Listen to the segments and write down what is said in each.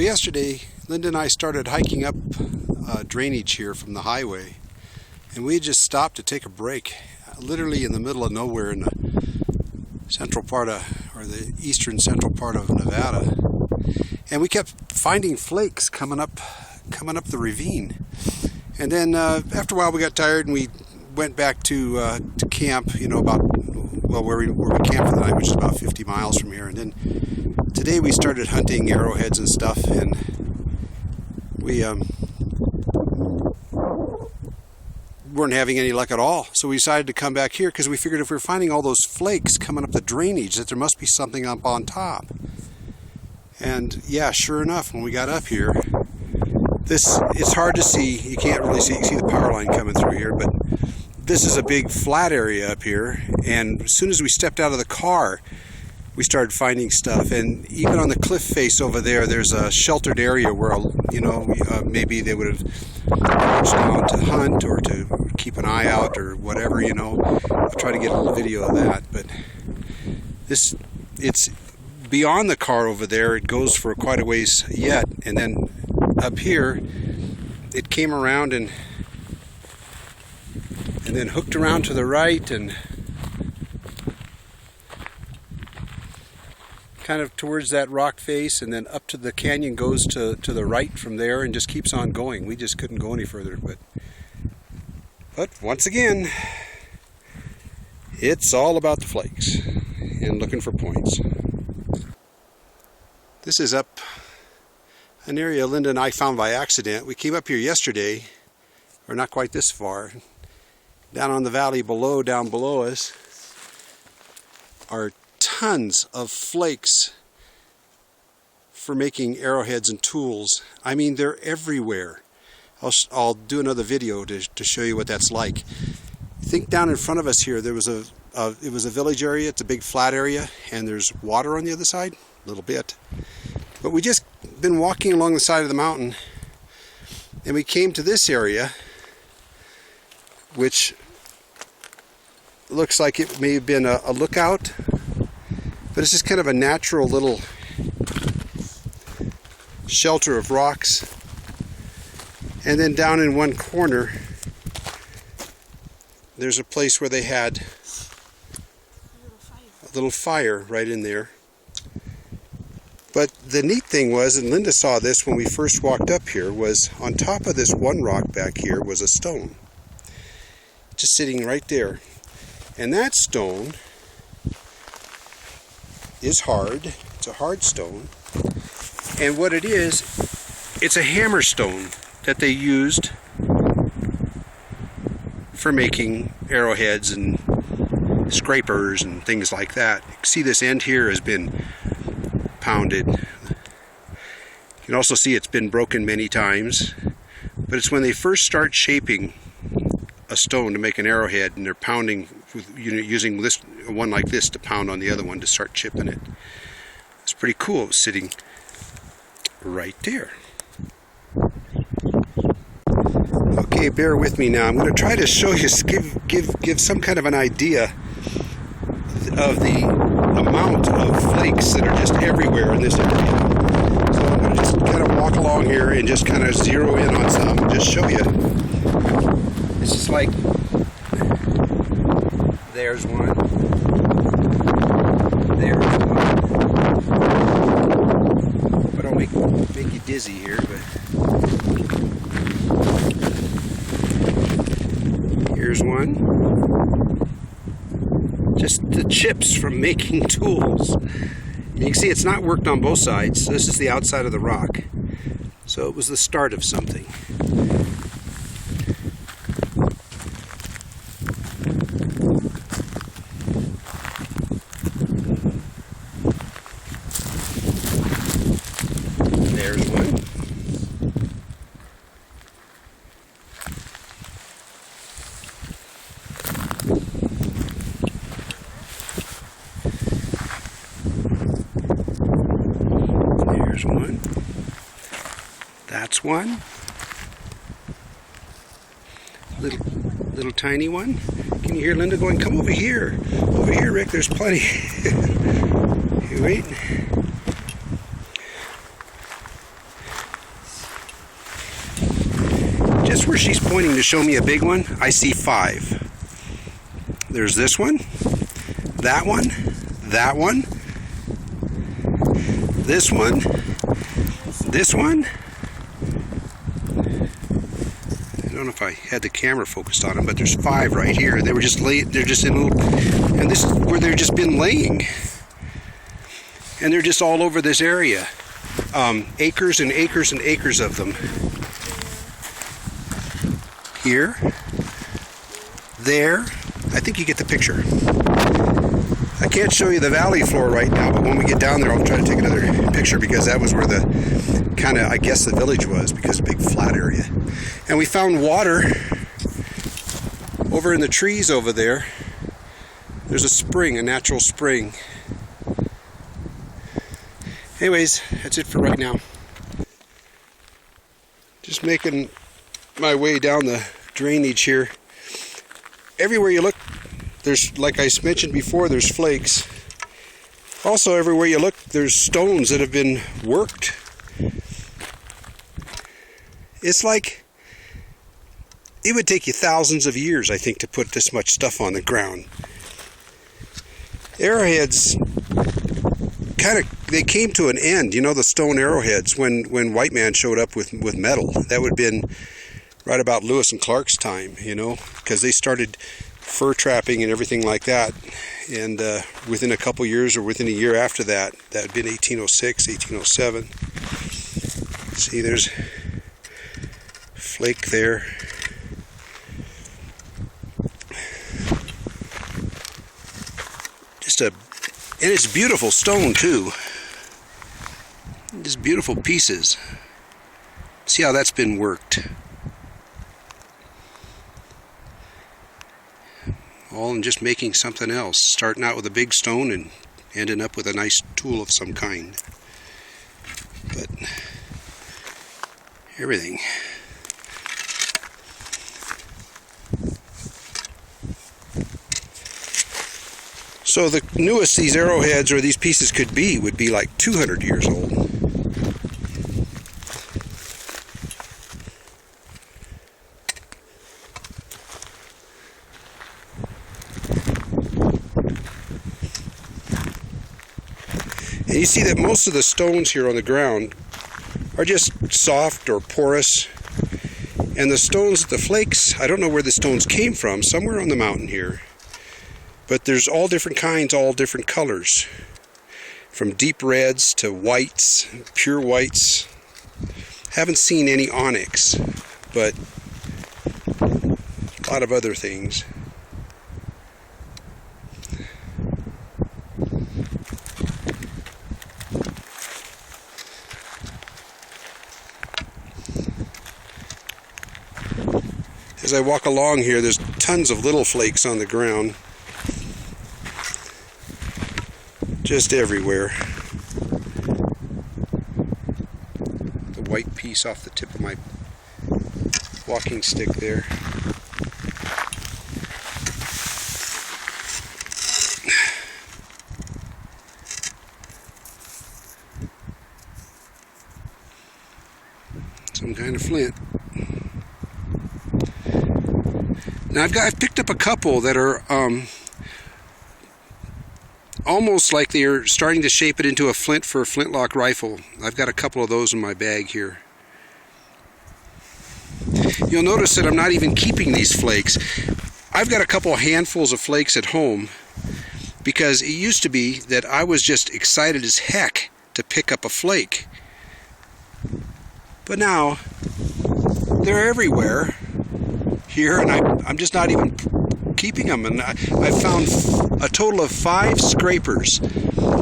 yesterday, Linda and I started hiking up drainage here from the highway, and we just stopped to take a break, literally in the middle of nowhere in the central part of, or the eastern central part of Nevada, and we kept finding flakes coming up the ravine. And then after a while we got tired and we went back to camp, you know, about, well, where we camped for the night, which is about 50 miles from here. And then today we started hunting arrowheads and stuff, and we weren't having any luck at all. So we decided to come back here because we figured if we were finding all those flakes coming up the drainage that there must be something up on top. And yeah, sure enough, when we got up here, it's hard to see. You can't really see. You can see the power line coming through here, but this is a big flat area up here. And as soon as we stepped out of the car, we started finding stuff. And even on the cliff face over there, there's a sheltered area where, you know, maybe they would have approached down to hunt or to keep an eye out or whatever, you know. I'll try to get a little video of that. But it's beyond the car over there. It goes for quite a ways yet. And then up here, it came around and then hooked around to the right and kind of towards that rock face, and then up to the canyon, goes to the right from there and just keeps on going. We just couldn't go any further, but once again, it's all about the flakes and looking for points. This is up an area Linda and I found by accident. We came up here yesterday, or not quite this far. Down on the valley below, down below us, are tons of flakes for making arrowheads and tools. I mean, they're everywhere. I'll do another video to show you what that's like. Think down in front of us here, there was it was a village area. It's a big flat area, and there's water on the other side, a little bit. But we just been walking along the side of the mountain, and we came to this area, which looks like it may have been a lookout, but it's just kind of a natural little shelter of rocks. And then down in one corner, there's a place where they had a little fire right in there. But the neat thing was, and Linda saw this when we first walked up here, was on top of this one rock back here was a stone, just sitting right there. And that stone is hard. It's a hard stone. And what it is, it's a hammer stone that they used for making arrowheads and scrapers and things like that. You can see this end here has been pounded. You can also see it's been broken many times. But it's when they first start shaping a stone to make an arrowhead, and they're pounding with, you know, using this one like this to pound on the other one to start chipping it. It's pretty cool. It was sitting right there. Okay, bear with me now. I'm going to try to show you, give some kind of an idea of the amount of flakes that are just everywhere in this area. So I'm going to just kind of walk along here and just kind of zero in on some and just show you. It's just like, there's one, there's one. But I'll make you dizzy here, but here's one. Just the chips from making tools. You can see it's not worked on both sides. This is the outside of the rock. So it was the start of something. There's one. There's one. That's one. Little tiny one. Can you hear Linda going, "Come over here. Over here, Rick, there's plenty." Here, wait. Just where she's pointing to show me a big one, I see 5. There's this one, that one, that one, this one, this one. I don't know if I had the camera focused on them, but there's 5 right here. They were just they're just in a little, and this is where they've just been laying. And they're just all over this area. Acres and acres and acres of them. Here, there, I think you get the picture. I can't show you the valley floor right now, but when we get down there, I'll try to take another picture, because that was where the kind of, I guess, the village was, because it's a big flat area. And we found water over in the trees over there. There's a spring, a natural spring. Anyways, that's it for right now. Just making my way down the drainage here. Everywhere you look, there's, like I mentioned before, there's flakes. Also, everywhere you look, there's stones that have been worked. It's like, it would take you thousands of years, I think, to put this much stuff on the ground. Arrowheads kind of, they came to an end, you know, the stone arrowheads, when white man showed up with metal. That would have been right about Lewis and Clark's time, you know, because they started fur trapping and everything like that. And within a couple years, or within a year after that, that would have been 1806, 1807. See, there's flake there. And it's beautiful stone too. Just beautiful pieces. See how that's been worked. All in just making something else. Starting out with a big stone and ending up with a nice tool of some kind. But everything. So the newest these arrowheads or these pieces could be would be like 200 years old. And you see that most of the stones here on the ground are just soft or porous. And the stones, the flakes, I don't know where the stones came from, somewhere on the mountain here. But there's all different kinds, all different colors. From deep reds to whites, pure whites. Haven't seen any onyx, but a lot of other things. As I walk along here, there's tons of little flakes on the ground. Just everywhere. The white piece off the tip of my walking stick there. Some kind of flint. Now I've picked up a couple that are almost like they're starting to shape it into a flint for a flintlock rifle. I've got a couple of those in my bag here. You'll notice that I'm not even keeping these flakes. I've got a couple handfuls of flakes at home because it used to be that I was just excited as heck to pick up a flake. But now they're everywhere here, and I'm just not even keeping them. And I found a total of 5 scrapers.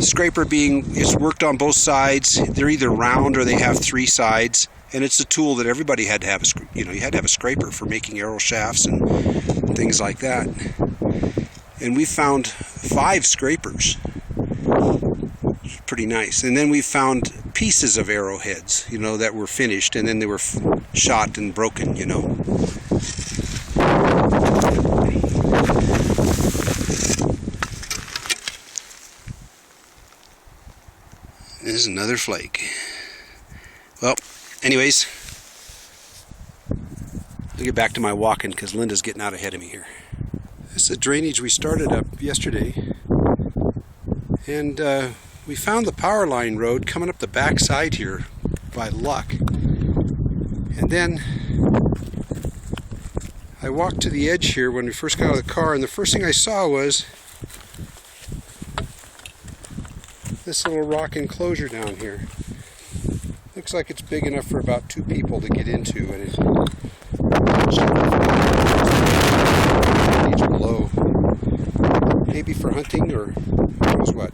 Scraper being, it's worked on both sides. They're either round or they have 3 sides, and it's a tool that everybody had to have. You had to have a scraper for making arrow shafts and things like that. And we found 5 scrapers. It's pretty nice. And then we found pieces of arrowheads, that were finished, and then they were shot and broken, This is another flake. Well, anyways, I'll get back to my walking because Linda's getting out ahead of me here. This is the drainage we started up yesterday. And we found the power line road coming up the back side here by luck. And then I walked to the edge here when we first got out of the car, and the first thing I saw was this little rock enclosure down here. Looks like it's big enough for about 2 people to get into, and it's below. Maybe for hunting or who knows what.